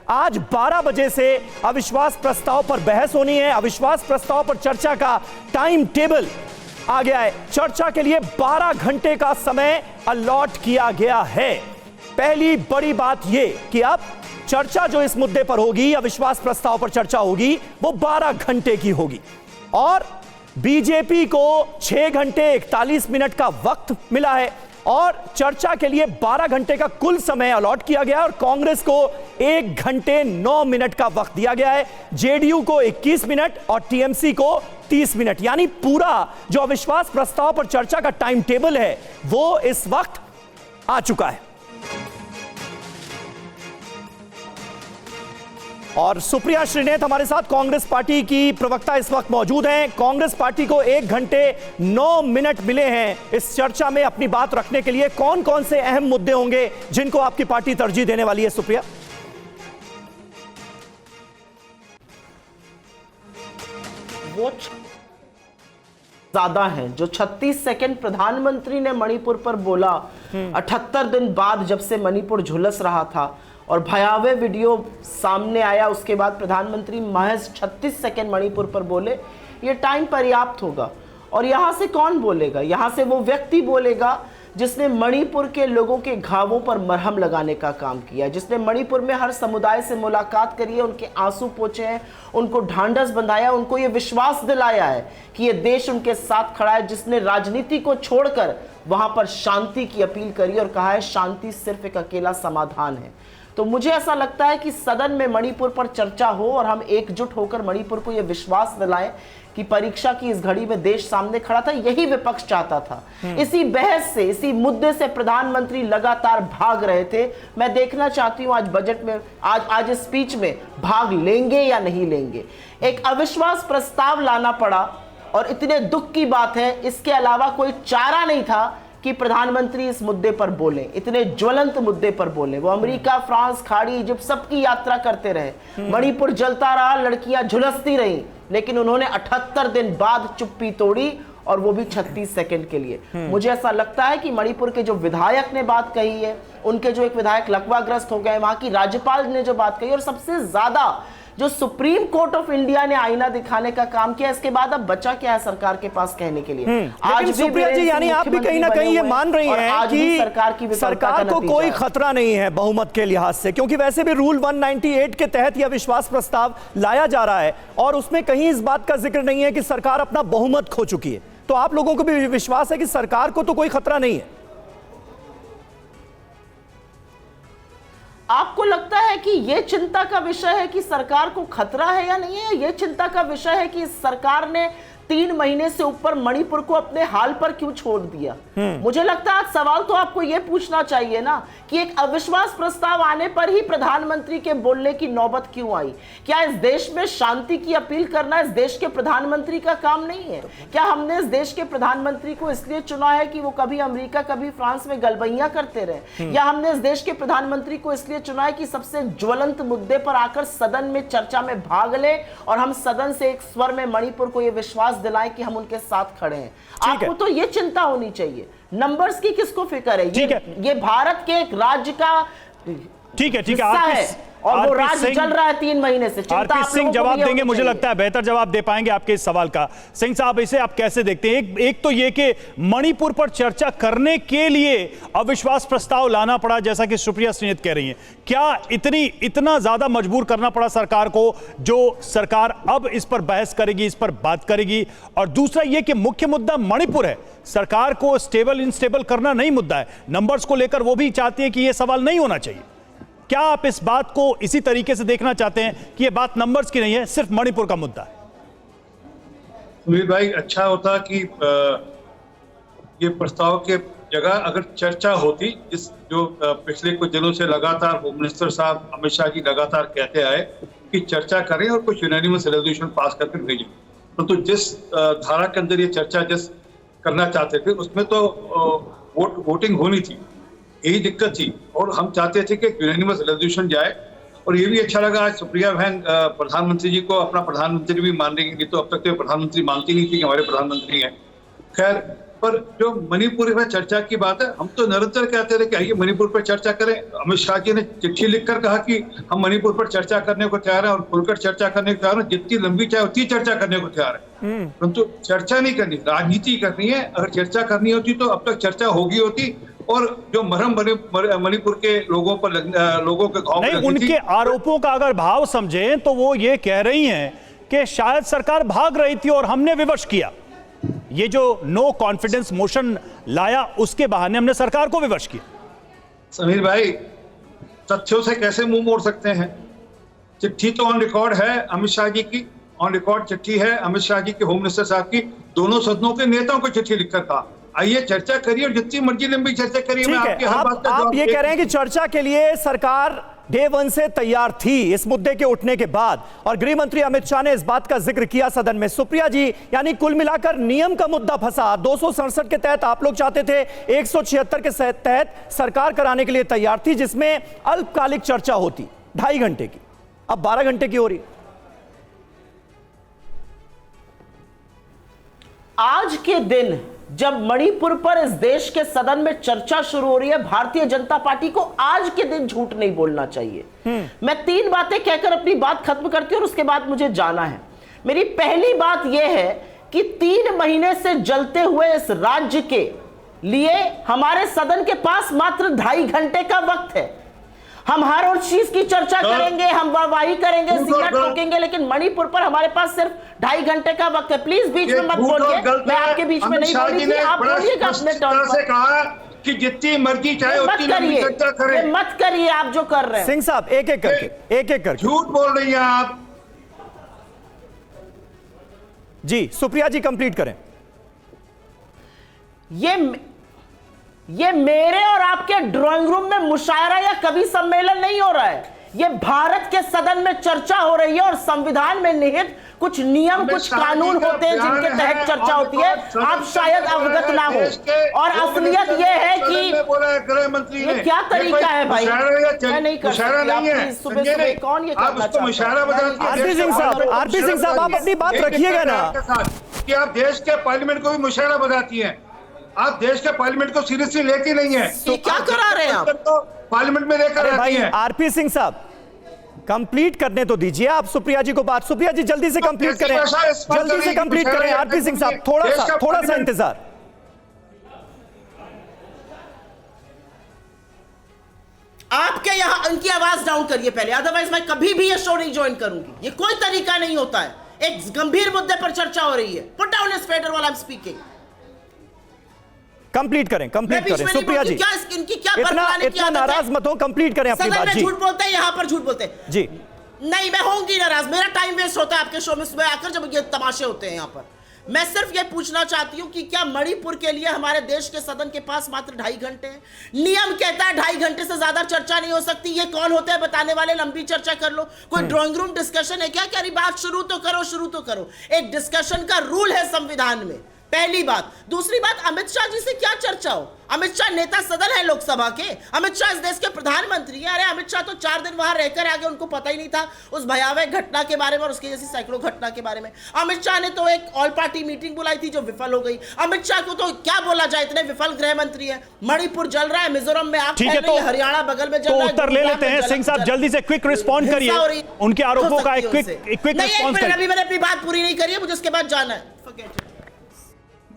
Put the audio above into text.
आज 12 बजे से अविश्वास प्रस्ताव पर बहस होनी है। अविश्वास प्रस्ताव पर चर्चा का टाइम टेबल आ गया है। चर्चा के लिए 12 घंटे का समय अलॉट किया गया है। पहली बड़ी बात यह कि अब चर्चा जो इस मुद्दे पर होगी, अविश्वास प्रस्ताव पर चर्चा होगी, वो 12 घंटे की होगी और बीजेपी को 6 घंटे 41 मिनट का वक्त मिला है और चर्चा के लिए 12 घंटे का कुल समय अलॉट किया गया और कांग्रेस को 1 घंटे 9 मिनट का वक्त दिया गया है, जेडीयू को 21 मिनट और टीएमसी को 30 मिनट। यानी पूरा जो अविश्वास प्रस्ताव पर चर्चा का टाइम टेबल है वो इस वक्त आ चुका है। और सुप्रिया श्रीनेत हमारे साथ कांग्रेस पार्टी की प्रवक्ता इस वक्त मौजूद हैं। कांग्रेस पार्टी को 1 घंटे 9 मिनट मिले हैं इस चर्चा में अपनी बात रखने के लिए। कौन कौन से अहम मुद्दे होंगे जिनको आपकी पार्टी तरजीह देने वाली है, सुप्रिया? वो ज्यादा है जो 36 सेकंड प्रधानमंत्री ने मणिपुर पर बोला 78 दिन बाद, जब से मणिपुर झुलस रहा था और भयावह वीडियो सामने आया, उसके बाद प्रधानमंत्री महज 36 सेकंड मणिपुर पर बोले, ये टाइम पर्याप्त होगा। और यहां से कौन बोलेगा? यहां से वो व्यक्ति बोलेगा जिसने मणिपुर के लोगों के घावों पर मरहम लगाने का काम किया, जिसने मणिपुर में हर समुदाय से मुलाकात करी है, उनके आंसू पोंछे हैं, उनको ढांढस बंधाया, उनको ये विश्वास दिलाया है कि ये देश उनके साथ खड़ा है, जिसने राजनीति को छोड़कर वहां पर शांति की अपील करी और कहा है शांति सिर्फ एक अकेला समाधान है। तो मुझे ऐसा लगता है कि सदन में मणिपुर पर चर्चा हो और हम एकजुट होकर मणिपुर को यह विश्वास दिलाएं कि परीक्षा की इस घड़ी में देश सामने खड़ा था, यही विपक्ष चाहता था। इसी बहस से, इसी मुद्दे से प्रधानमंत्री लगातार भाग रहे थे। मैं देखना चाहती हूं आज बजट में, आज इस स्पीच में भाग लेंगे या नहीं लेंगे। एक अविश्वास प्रस्ताव लाना पड़ा और इतने दुख की बात है, इसके अलावा कोई चारा नहीं था कि प्रधानमंत्री इस मुद्दे पर बोले, इतने ज्वलंत मुद्दे पर बोले। वो अमेरिका, फ्रांस, खाड़ी, इजिप्ट सबकी यात्रा करते रहे, मणिपुर जलता रहा, लड़कियां झुलसती रहीं, लेकिन उन्होंने 78 दिन बाद चुप्पी तोड़ी और वो भी 36 सेकंड के लिए। मुझे ऐसा लगता है कि मणिपुर के जो विधायक ने बात कही है, उनके जो एक विधायक लकवाग्रस्त हो गए, वहां की राज्यपाल ने जो बात कही, और सबसे ज्यादा जो सुप्रीम कोर्ट ऑफ इंडिया ने आईना दिखाने का काम किया, इसके बाद अब बचा क्या है सरकार के पास कहने के लिए? आज सुप्रिया जी, यानी आप भी कहीं ना कहीं ये मान रही हैं कि सरकार को कोई खतरा नहीं है बहुमत के लिहाज से, क्योंकि वैसे भी रूल 198 के तहत यह विश्वास प्रस्ताव लाया जा रहा है और उसमें कहीं इस बात का जिक्र नहीं है कि सरकार अपना बहुमत खो चुकी है। तो आप लोगों को भी विश्वास है कि सरकार को तो कोई खतरा नहीं है? आपको लगता है कि यह चिंता का विषय है कि सरकार को खतरा है या नहीं है? यह चिंता का विषय है कि सरकार ने 3 महीने से ऊपर मणिपुर को अपने हाल पर क्यों छोड़ दिया? मुझे लगता है आज सवाल तो आपको यह पूछना चाहिए ना कि एक अविश्वास प्रस्ताव आने पर ही प्रधानमंत्री के बोलने की नौबत क्यों आई? क्या इस देश में शांति की अपील करना इस देश के प्रधानमंत्री का काम नहीं है? क्या हमने इस देश के प्रधानमंत्री को इसलिए चुना है कि वो कभी अमेरिका, कभी फ्रांस में गलबैया करते रहे? या हमने इस देश के प्रधानमंत्री को इसलिए चुना है कि सबसे ज्वलंत मुद्दे पर आकर सदन में चर्चा में भाग ले और हम सदन से एक स्वर में मणिपुर को यह विश्वास दिलाएं कि हम उनके साथ खड़े हैं? आपको तो ये चिंता होनी चाहिए, नंबर्स की किसको फिक्र है? ये भारत के एक राज्य का ठीक है और वो राज्य चल रहा है 3 महीने से। आरपी सिंह जवाब देंगे, मुझे लगता है बेहतर जवाब दे पाएंगे आपके इस सवाल का। सिंह साहब, इसे आप कैसे देखते हैं? एक तो ये कि मणिपुर पर चर्चा करने के लिए अविश्वास प्रस्ताव लाना पड़ा, जैसा कि सुप्रिया श्रीनेत कह रही हैं। क्या इतना ज्यादा मजबूर करना पड़ा सरकार को, जो सरकार अब इस पर बहस करेगी, इस पर बात करेगी? और दूसरा ये कि मुख्य मुद्दा मणिपुर है, सरकार को स्टेबल इनस्टेबल करना नहीं मुद्दा है। नंबर्स को लेकर वो भी चाहती है कि यह सवाल नहीं होना चाहिए। क्या आप इस बात को इसी तरीके से देखना चाहते हैं कि यह बात नंबर्स की नहीं है, सिर्फ मणिपुर का मुद्दा है? सुनील भाई, अच्छा होता कि ये प्रस्ताव के जगह अगर चर्चा होती, जो पिछले कुछ दिनों से लगातार होम मिनिस्टर साहब अमित शाह जी लगातार कहते आए कि चर्चा करें और कुछ यूनानिमस रेजोल्यूशन पास करके भेजें। तो जिस धारा के अंदर ये चर्चा करना चाहते थे उसमें तो वोटिंग होनी थी, यही दिक्कत थी। और हम चाहते थे कि यूनानिमस रेजोल्यूशन जाए। और ये भी अच्छा लगा आज सुप्रिया बहन प्रधानमंत्री जी को अपना प्रधानमंत्री भी मान रही है, तो अब तक तो प्रधानमंत्री मानती नहीं थी कि हमारे प्रधानमंत्री हैं। खैर, पर जो मणिपुर में चर्चा की बात है, हम तो निरंतर कहते रहे कि आइए मणिपुर पर चर्चा करें। अमित शाह जी ने चिट्ठी लिखकर कहा कि हम मणिपुर पर चर्चा करने को तैयार हैं और खुलकर चर्चा करने को तैयार हैं, जितनी लंबी चाहे उतनी चर्चा करने को तैयार है। परंतु चर्चा नहीं करनी, राजनीति करनी है। अगर चर्चा करनी होती तो अब तक चर्चा होगी होती, और जो मरहम मणिपुर के लोगों पर लोगों के घाव नहीं, उनके आरोपों का अगर भाव समझें तो वो ये कह रही हैं कि शायद सरकार भाग रही थी और हमने विवश किया। ये जो नो कॉन्फिडेंस मोशन लाया उसके बहाने हमने सरकार को विवश किया। समीर भाई, तथ्यों से कैसे मुंह मोड़ सकते हैं? चिट्ठी तो ऑन रिकॉर्ड है अमित शाह जी की, ऑन रिकॉर्ड चिट्ठी है अमित शाह जी के होम मिनिस्टर साहब की, दोनों सदनों के नेताओं को चिट्ठी लिखकर कहा आइए चर्चा करिए और जितनी मर्जी लंबी चर्चा करिए। ठीक है, आप ये कह रहे हैं कि चर्चा के लिए सरकार डे वन से तैयार थी इस मुद्दे के उठने के बाद, और गृह मंत्री अमित शाह ने इस बात का जिक्र किया सदन में। सुप्रिया जी, यानी कुल मिलाकर नियम का मुद्दा फंसा। 267 के तहत आप लोग चाहते थे, 176 के तहत सरकार कराने के लिए तैयार थी, जिसमें अल्पकालिक चर्चा होती 2.5 घंटे की, अब 12 घंटे की हो रही। आज के दिन जब मणिपुर पर इस देश के सदन में चर्चा शुरू हो रही है, भारतीय जनता पार्टी को आज के दिन झूठ नहीं बोलना चाहिए। मैं 3 बातें कहकर अपनी बात खत्म करती हूं और उसके बाद मुझे जाना है। मेरी पहली बात यह है कि 3 महीने से जलते हुए इस राज्य के लिए हमारे सदन के पास मात्र 2.5 घंटे का वक्त है। हम हर और चीज की चर्चा करेंगे, हम वाहवाही करेंगे, सिगरेट ठोकेंगे, लेकिन मणिपुर पर हमारे पास सिर्फ 2.5 घंटे का वक्त है। प्लीज बीच में मत बोलिए, मैं आपके बीच में नहीं बोली थी, आप बोलिएगा अपने टर्न पर। कहा कि जितनी मर्जी चाहे उतनी लंबी चर्चा करें। मत करिए आप जो कर रहे हैं। सिंह साहब, एक एक करके झूठ बोल रही हैं आप। जी सुप्रिया जी कंप्लीट करें। ये मेरे और आपके ड्राइंग रूम में मुशायरा या कवि सम्मेलन नहीं हो रहा है, ये भारत के सदन में चर्चा हो रही है और संविधान में निहित कुछ नियम, कुछ कानून होते हैं जिनके तहत चर्चा होती है। आप शायद अवगत ना हो, और असलियत यह है कि ये क्या तरीका है भाई, मैं नहीं कर सकती। सुबह कौन ये करना चाहता है? आरपी सिंह साहब आप अपनी बात रखिएगा ना, कि आप देश के पार्लियामेंट को भी मुशायरा बताती हैं। आप देश के पार्लियामेंट को सीरियसली लेती नहीं है, तो क्या करा रहे हैं आप? तो पार्लियामेंट में लेकर आती हैं। आरपी सिंह साहब कंप्लीट करने तो दीजिए आप सुप्रिया जी को बात। सुप्रिया जी जल्दी से कंप्लीट करें, जल्दी से कंप्लीट करें। आरपी सिंह साहब थोड़ा सा इंतजार। आपके यहां उनकी आवाज डाउन करिए पहले, अदरवाइज मैं कभी भी ये शो नहीं ज्वाइन करूंगी। ये कोई तरीका नहीं होता है। एक गंभीर मुद्दे पर चर्चा हो रही है। Put down his fader while I am speaking. Complete करें सुप्रिया जी, इतना नाराज मत हो, कंप्लीट करें अपनी बात। जी झूठ बोलते हैं, यहां पर झूठ बोलते हैं जी। नहीं, मैं होंगी नाराज, मेरा टाइम वेस्ट होता है आपके शो में सुबह आकर जब ये तमाशे होते हैं यहां पर। मैं सिर्फ ये पूछना चाहती हूं कि क्या मणिपुर के लिए हमारे देश के सदन के पास मात्र 2.5 घंटे हैं? नियम कहता है 2.5 घंटे से ज्यादा चर्चा नहीं हो सकती। ये कौन होते हैं बताने वाले? लंबी चर्चा कर लो, कोई ड्राइंग रूम डिस्कशन है क्या? बात शुरू तो करो। एक डिस्कशन का रूल है संविधान में, पहली बात। दूसरी बात, अमित शाह जी से क्या चर्चा हो? अमित शाह नेता सदन है लोकसभा के, अमित शाह इस देश के प्रधानमंत्री हैं। अरे अमित शाह तो 4 दिन वहां रहकर आगे, उनको पता ही नहीं था उस भयावह घटना के बारे में और उसकी जैसी सैकड़ों घटना के बारे में। अमित शाह ने तो एक ऑल पार्टी मीटिंग बुलाई थी जो विफल हो गई। अमित शाह को तो क्या बोला जाए, इतने विफल गृह मंत्री है। मणिपुर जल रहा है, मिजोरम में आग फैल रही है, हरियाणा बगल में जल रहा है। उत्तर ले लेते हैं सिंह साहब, जल्दी से क्विक रिस्पॉन्ड करिए उनके आरोपों का। एक क्विक रिस्पॉन्ड करिए। अभी मैंने अपनी बात पूरी नहीं करी है, मुझे उसके बाद जाना है।